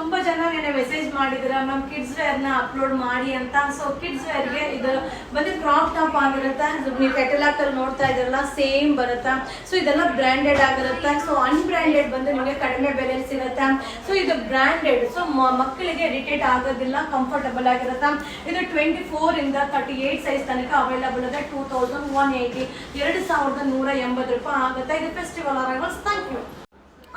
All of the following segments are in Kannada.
ತುಂಬಾ ಜನ ನೆನೆ ಮೆಸೇಜ್ ಮಾಡಿದ್ರ ಮ್ಯಾಮ್ ಕಿಡ್ಸ್ ವೇರ್ ನ ಅಪ್ಲೋಡ್ ಮಾಡಿ ಅಂತ. ಸೊ ಕಿಡ್ಸ್ ವೇರ್ ಗೆ ಇದು ಬಂದು ಕ್ರಾಪ್ ಟಾಪ್ ಆಗಿರುತ್ತೆ. ನೀವು ಕೆಟಲಾಗ್ ಅಲ್ಲಿ ನೋಡ್ತಾ ಇದ್ರಲ್ಲ ಸೇಮ್ ಬರುತ್ತೆ. ಸೊ ಇದೆಲ್ಲ ಬ್ರಾಂಡೆಡ್ ಆಗಿರುತ್ತೆ. ಸೊ ಅನ್ಬ್ರಾಂಡೆಡ್ ಬಂದು ನಿಮಗೆ ಕಡಿಮೆ ಬೆಲೆಯಲ್ಲಿ ಸಿಗುತ್ತೆ. ಸೊ ಇದು ಬ್ರಾಂಡೆಡ್, ಸೊ ಮಕ್ಕಳಿಗೆ ಇರಿಟೇಟ್ ಆಗೋದಿಲ್ಲ, ಕಂಫರ್ಟಬಲ್ ಆಗಿರುತ್ತೆ. ಇದು 24 ಇಂದ 38 ಸೈಜ್ ತನಕ ಅವೈಲಬಲ್ ಇದೆ. 2180 2180 ರೂಪಾಯಿ ಆಗುತ್ತೆ. ಇದು festival arrivals. Thank you.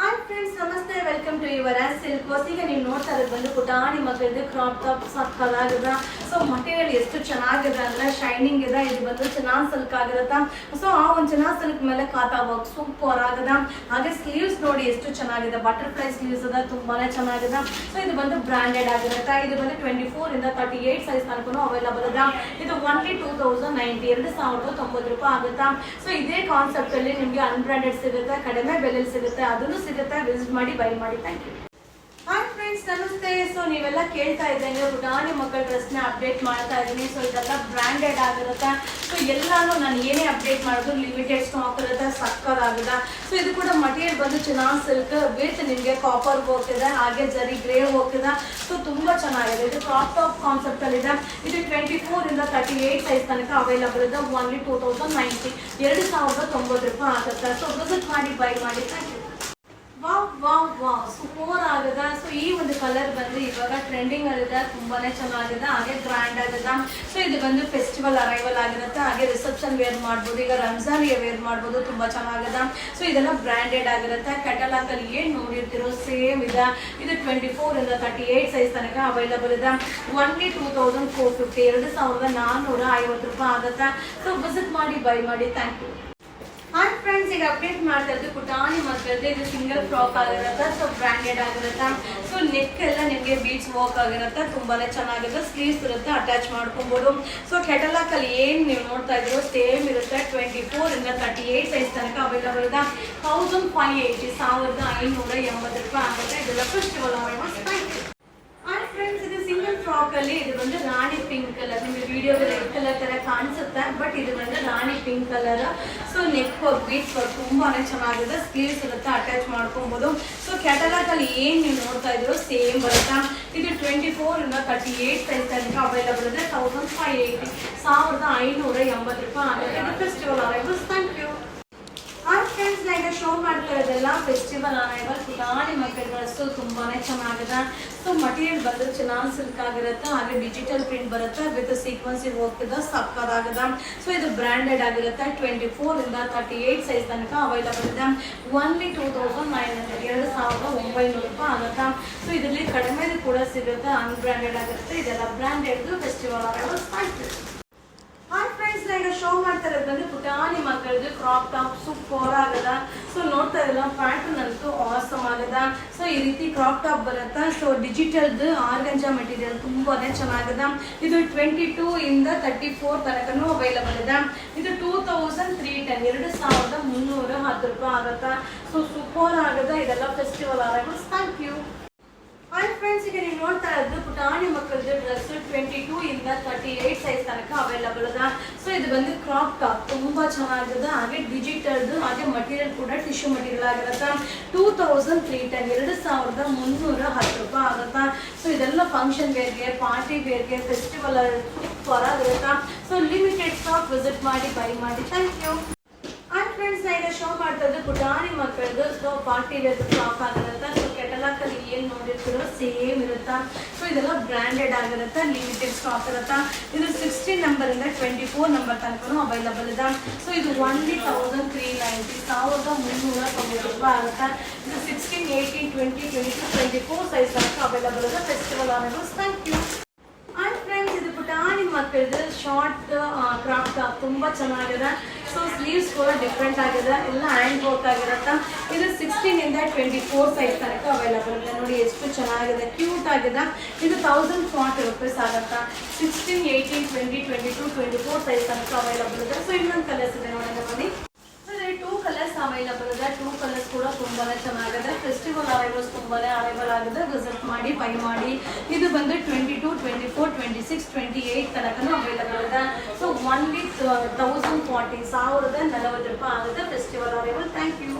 Hi friends, ನಮಸ್ತೆ, ವೆಲ್ಕಮ್ ಟು ಯುವರ್ ಸಿಲ್ಕ್. ಈಗ ನೀವು ನೋಡ್ತಾ ಇರೋದು ಬಂದು ಪುಟಾಣಿ ಮಕ್ಕಳಿಗೆ ಕ್ರಾಪ್ ಟಾಪ್ ಸಕ್ಕದಾಗಿದೆ. ಸೊ ಮಟೀರಿಯಲ್ ಎಷ್ಟು ಚೆನ್ನಾಗಿದೆ ಅಂದ್ರೆ ಶೈನಿಂಗ್ ಇದೆ. ಇದು ಬಂದು ಚೆನ್ನಾಗಿ ಸಿಲ್ಕ್ ಆಗಿರುತ್ತೆ. ಸೊ ಆ ಒಂದು ಚೆನ್ನಾಗಿ ಸಿಲ್ಕ್ ಮೇಲೆ ಕಾತಾ ವರ್ಕ್ ಸೂಪರ್ ಆಗಿದೆ. ಹಾಗೆ ಸ್ಲೀವ್ಸ್ ನೋಡಿ ಎಷ್ಟು ಚೆನ್ನಾಗಿದೆ, ಬಟರ್ಫ್ಲೈ ಸ್ಲೀವ್ಸ್ ಇದೆ, ತುಂಬಾನೇ ಚೆನ್ನಾಗಿದೆ. ಸೊ ಇದು ಬಂದು ಬ್ರಾಂಡೆಡ್ ಆಗಿರುತ್ತೆ. ಇದು ಬಂದು 24 ಇಂದ 38 ಸೈಜ್ ತನಕ ಅವೈಲಬಲ್ ಇದೆ. ಇದು ಓನ್ಲಿ 2090 2090 ರೂಪಾಯಿ ಆಗುತ್ತೆ. ಸೊ ಇದೇ ಕಾನ್ಸೆಪ್ಟ್ ಅಲ್ಲಿ ನಿಮಗೆ ಅನ್ಬ್ರಾಂಡೆಡ್ ಸಿಗುತ್ತೆ, ಕಡಿಮೆ ಬೆಲೆಯಲ್ಲಿ ಸಿಗುತ್ತೆ, ಅದನ್ನು ಸಿಗುತ್ತೆ. ವಿಸಿಟ್ ಮಾಡಿ, ಬೈ ಮಾಡಿ. Thank you. ಹಾಯ್ ಫ್ರೆಂಡ್ಸ್, ನಮಸ್ತೆ. ಸೊ ನೀವೆಲ್ಲ ಕೇಳ್ತಾ ಇದ್ದಂಗೆ ಪುಟಾಣಿ ಮಕ್ಕಳ ಡ್ರೆಸ್ನ ಅಪ್ಡೇಟ್ ಮಾಡ್ತಾ ಇದ್ದೀನಿ. ಸೊ ಇದೆಲ್ಲ ಬ್ರಾಂಡೆಡ್ ಆಗಿರುತ್ತೆ. ಸೊ ಎಲ್ಲಾನು ನಾನು ಏನೇ ಅಪ್ಡೇಟ್ ಮಾಡೋದು ಲಿಮಿಟೆಡ್ ಸ್ಟಾಕ್ ಇರುತ್ತೆ, ಸಕ್ಕದಾಗಿದೆ. ಸೊ ಇದು ಕೂಡ ಮಟೀರಿಯಲ್ ಬಂದು ಚೆನ್ನಾಗಿ ಸಿಲ್ಕ್ ವಿತ್ ನಿಮಗೆ ಕಾಪರ್ ವರ್ಕ್ ಇದೆ, ಹಾಗೆ ಜರಿ ಗ್ರೇ ವರ್ಕ್ ಇದೆ. ಸೊ ತುಂಬಾ ಚೆನ್ನಾಗಿದೆ. ಇದು ಕ್ರಾಪ್ ಟಾಪ್ ಕಾನ್ಸೆಪ್ಟ್ ಅಲ್ಲಿ ಇದೆ. ಇದು 24 ಇಂದ 38 ಸೈಜ್ ತನಕ ಅವೈಲಬಲ್ ಇದೆ. ಓನ್ಲಿ 2090 2090 ರೂಪಾಯಿ ಆಗುತ್ತೆ. ಸೊ ವಿಸಿಟ್ ಮಾಡಿ, ಬೈ ಮಾಡಿ. Thank you. Wow wow wow, super ಆಗಿದೆ. ಸೊ ಈ ಒಂದು ಕಲರ್ ಬಂದು ಇವಾಗ ಟ್ರೆಂಡಿಂಗ್ ಅಲ್ಲಿದೆ, ತುಂಬಾನೇ ಚೆನ್ನಾಗಿದೆ, ಹಾಗೆ ಗ್ರ್ಯಾಂಡ್ ಆಗಿದೆ. ಸೊ ಇದು ಬಂದು ಫೆಸ್ಟಿವಲ್ ಅರೈವಲ್ ಆಗಿರುತ್ತೆ, ಹಾಗೆ ರಿಸೆಪ್ಷನ್ ವೇರ್ ಮಾಡ್ಬೋದು, ಈಗ ರಂಜಾನ್ಗೆ ವೇರ್ ಮಾಡ್ಬೋದು, ತುಂಬಾ ಚೆನ್ನಾಗಿದೆ. ಸೊ ಇದೆಲ್ಲ ಬ್ರಾಂಡೆಡ್ ಆಗಿರುತ್ತೆ. ಕೆಟಲಾಗ್ ಅಲ್ಲಿ ಏನ್ ನೋಡಿರ್ತಿರೋ ಸೇಮ್ ಇದೆ. ಇದು 24 ಇಂದ 38 ಸೈಜ್ ತನಕ ಅವೈಲಬಲ್ ಇದೆ. ಓನ್ಲಿ 2450 2450 ರೂಪಾಯಿ ಆಗುತ್ತೆ. ಸೊ ವಿಸಿಟ್ ಮಾಡಿ, ಬೈ ಮಾಡಿ. Thank you. ಹಾಯ್ ಫ್ರೆಂಡ್ಸ್, ಈಗ ಅಪ್ಡೇಟ್ ಮಾಡ್ತಾ ಇದ್ದು ಪುಟಾಣಿ ಮಕ್ಕಳದ್ದು. ಇದು ಸಿಂಗಲ್ ಫ್ರಾಕ್ ಆಗಿರುತ್ತೆ. ಸೊ ಬ್ರಾಂಡೆಡ್ ಆಗಿರುತ್ತೆ. ಸೊ ನೆಕ್ ಎಲ್ಲ ನಿಮಗೆ ಬೀಚ್ ವರ್ಕ್ ಆಗಿರುತ್ತೆ, ತುಂಬಾನೇ ಚೆನ್ನಾಗಿದೆ. ಸ್ಲೀವ್ಸ್ ಇರುತ್ತೆ, ಅಟ್ಯಾಚ್ ಮಾಡ್ಕೊಬಹುದು. ಸೊ ಕೆಟಲಾಗ್ ಅಲ್ಲಿ ಏನ್ ನೀವು ನೋಡ್ತಾ ಇದ್ರು ಸೇಮ್ ಇರುತ್ತೆ. 24 ಇಂದ 38 ಸೈಜ್ ತನಕ ಅವೈಲಬಲ್ ಇದೆ. 1580 1580 ರೂಪಾಯಿ ಆಗುತ್ತೆ. ಇದೆಲ್ಲ festival arrivals. Thank you. Hi friends, ಇದು ಸಿಂಗಲ್ ಫ್ರಾಕ್ ಅಲ್ಲಿ ಇದು ಬಂದು ರಾಣಿ ಪಿಂಕ್ ಕಲರ್. ನಿಮಗೆ ವಿಡಿಯೋದಲ್ಲಿ ರೆಡ್ ಕಲರ್ ತರ ಕಾಣಿಸುತ್ತೆ, ಬಟ್ ಇದು ಬಂದು rani pink colour. So neck work, beach work ತುಂಬಾನೇ ಚೆನ್ನಾಗಿದೆ. ಸ್ಲೀವ್ಸ್ ಇರುತ್ತೆ, ಅಟ್ಯಾಚ್ ಮಾಡ್ಕೊಬಹುದು. ಸೊ ಕ್ಯಾಟಲಾಗ್ ಅಲ್ಲಿ ಏನ್ ನೀವು ನೋಡ್ತಾ ಇದ್ರು ಸೇಮ್ ಬರುತ್ತೆ. ಇದು 24 ಇಂದ 38 ಸೈಜ್ ತನಕ ಅವೈಲಬಲ್ ಇದೆ. 1580 1580 ರೂಪಾಯಿ ಆಗುತ್ತೆ. ಇದು festival arrivals. Thank you. Hi friends, ನಾ ಈಗ ಶೋ ಮಾಡ್ತಾ ಇರೋದೆಲ್ಲ ಫೆಸ್ಟಿವಲ್ ಅರೈವಲ್ ಪುಟಾಣಿ ಮಕ್ಕಳ ಡ್ರೆಸ್ಸು, ತುಂಬಾನೇ ಚೆನ್ನಾಗಿದೆ. ಸೊ ಮಟೀರಿಯಲ್ ಬಂದು ಚೆನ್ನಾಗಿ ಸಿಲ್ಕ್ ಆಗಿರುತ್ತೆ, ಹಾಗೆ ಡಿಜಿಟಲ್ ಪ್ರಿಂಟ್ ಬರುತ್ತೆ ವಿತ್ ಸೀಕ್ವೆನ್ಸಿ ವರ್ಕ್ ಇದೆ, ಸಕ್ಕದಾಗಿದೆ. ಸೊ ಇದು ಬ್ರಾಂಡೆಡ್ ಆಗಿರುತ್ತೆ. 24 ಇಂದ 38 ಸೈಜ್ ತನಕ ಅವೈಲಬಲ್ ಇದೆ. ಓನ್ಲಿ 2900 2900 ರೂಪಾಯಿ ಆಗುತ್ತೆ. ಸೊ ಇದರಲ್ಲಿ ಕಡಿಮೆ ಕೂಡ ಸಿಗುತ್ತೆ, ಅನ್ಬ್ರಾಂಡೆಡ್ ಆಗಿರುತ್ತೆ. ಇದೆಲ್ಲ branded festival arrivals. Thank you. Hi friends, ಈಗ ಶೋ ಮಾಡ್ತಾ ಇರೋದು ಬಂದು ಪುಟಾಣಿ ಮಕ್ಕಳದ್ದು ಕ್ರಾಪ್ ಟಾಪ್ ಸೂಪರ್ ಆಗದ. ಸೊ ನೋಡ್ತಾ ಇರಲ್ಲ, ಪ್ಯಾಟರ್ನ್ ಅಂತೂ ಆಸಮ್ ಆಗದ. ಸೊ ಈ ರೀತಿ ಕ್ರಾಪ್ ಟಾಪ್ ಬರುತ್ತೆ. ಸೊ ಡಿಜಿಟಲ್ದು ಆರ್ಗಂಜಾ ಮೆಟೀರಿಯಲ್ ತುಂಬಾನೇ ಚೆನ್ನಾಗಿದೆ. ಇದು 22 ಇಂದ 34 ತನಕನೂ ಅವೈಲಬಲ್ ಇದೆ. ಇದು 2310 2310 ರೂಪಾಯಿ ಆಗುತ್ತೆ. ಸೊ ಸೂಪರ್ ಆಗದ. ಇದೆಲ್ಲ festival arrivals. Thank you. Hi friends, ಈಗ ನೀವು ನೋಡ್ತಾ ಇರೋದು ಪುಟಾಣಿ ಮಕ್ಕಳದ್ದು ಡ್ರೆಸ್ 22 ಇಂದ 38 ಸೈಜ್ ತನಕ ಅವೈಲಬಲ್ ಇದೆ. ಸೊ ಇದು ಬಂದು ಕ್ರಾಪ್ ಟಾಪ್ ತುಂಬಾ ಚೆನ್ನಾಗಿದೆ, ಹಾಗೆ ಡಿಜಿಟಲ್ದು, ಹಾಗೆ ಮಟೀರಿಯಲ್ ಕೂಡ ಟಿಶ್ಯೂ ಮಟೀರಿಯಲ್ ಆಗಿರುತ್ತೆ. 2310 2310 ರೂಪಾಯಿ ಆಗುತ್ತೆ. ಸೊ ಇದೆಲ್ಲ ಫಂಕ್ಷನ್ ವೇರ್ಗೆ, ಪಾರ್ಟಿ ವೇರ್ಗೆ, ಫೆಸ್ಟಿವಲ್ ಹೊರಗಿರುತ್ತೆ. ಸೊ ಲಿಮಿಟೆಡ್ ಸ್ಟಾಕ್, ವಿಸಿಟ್ ಮಾಡಿ, ಬೈ ಮಾಡಿ. Thank you. ಹಾಯ್ ಫ್ರೆಂಡ್ಸ್, ನಾ ಈಗ ಶೋ ಮಾಡ್ತಾ ಇದ್ದು ಪುಟಾಣಿ ಮಕ್ಕಳದ್ದು. ಸೊ ಪಾರ್ಟಿ ವೇರ್ ಫ್ರಾಕ್ ಆಗಿರುತ್ತೆ. ಸೊ ಕೆಟಲಾಗ್ ಅಲ್ಲಿ ಏನ್ ನೋಡಿರ್ತೀರೋ ಸೇಮ್ ಇರುತ್ತೆ. ಸೊ ಇದೆಲ್ಲ ಬ್ರಾಂಡೆಡ್ ಆಗಿರುತ್ತೆ, ಲಿಮಿಟೆಡ್ ಸ್ಟಾಕ್ ಇರುತ್ತೆ. ಇದು 16 ನಂಬರ್ ಇಂದ 24 ನಂಬರ್ ತನಕ ಅವೈಲಬಲ್ ಇದೆ. ಸೊ ಇದು ಓನ್ಲಿ 1390 1390 ರೂಪಾಯಿ ಆಗುತ್ತೆ. ಇದು 16, 18, 20, 22, 24 ಸೈಜ್ ತನಕ ಅವೈಲಬಲ್ ಇದೆ. Festival arrivals. Thank you. Hi friends, ಇದು ಪುಟಾಣಿ ಮಕ್ಕಳದ್ದು ಶಾರ್ಟ್ ಕ್ರಾಪ್ ಟಾಪ್ ತುಂಬಾ ಚೆನ್ನಾಗಿದೆ. ಸೊ ಸ್ಲೀವ್ಸ್ ಕೂಡ ಡಿಫ್ರೆಂಟ್ ಆಗಿದೆ, ಎಲ್ಲ ಹ್ಯಾಂಡ್ ವರ್ಕ್ ಆಗಿರುತ್ತೆ. ಇದು 16 ಇಂದ 24 ಸೈಜ್ ತನಕ ಅವೈಲಬಲ್ ಇದೆ. ನೋಡಿ ಎಷ್ಟು ಚೆನ್ನಾಗಿದೆ, ಕ್ಯೂಟ್ ಆಗಿದೆ. ಇದು 1040 ರೂಪೀಸ್ ಆಗುತ್ತೆ. 16, 18, 20, 22, 24 ಸೈಜ್ ತನಕ ಅವೈಲಬಲ್ ಇದೆ. ಸೊ ಇನ್ನೊಂದು ಕಲರ್ಸ್ ಇದೆ ನೋಡೋಣ ಬನ್ನಿ. ಟೂ ಕಲರ್ಸ್ ಅವೈಲಬಲ್ ಇದೆ. ಟೂ ಕಲರ್ಸ್ ಕೂಡ ತುಂಬಾನೇ ಚೆನ್ನಾಗಿದೆ. ಫೆಸ್ಟಿವಲ್ ಅರೈವಲ್ಸ್ ತುಂಬಾನೇ ಅರೈವಲ್ ಆಗಿದೆ. ವಿಸಿಟ್ ಮಾಡಿ, ಬೈ ಮಾಡಿ. ಇದು ಬಂದು 22, 24, 26, 28 ತನಕನೂ ಅವೈಲಬಲ್ ಇದೆ. ಸೊ ಓನ್ಲಿ 1040 1040 ರೂಪಾಯಿ ಆಗುತ್ತೆ. Festival arrival. Thank you.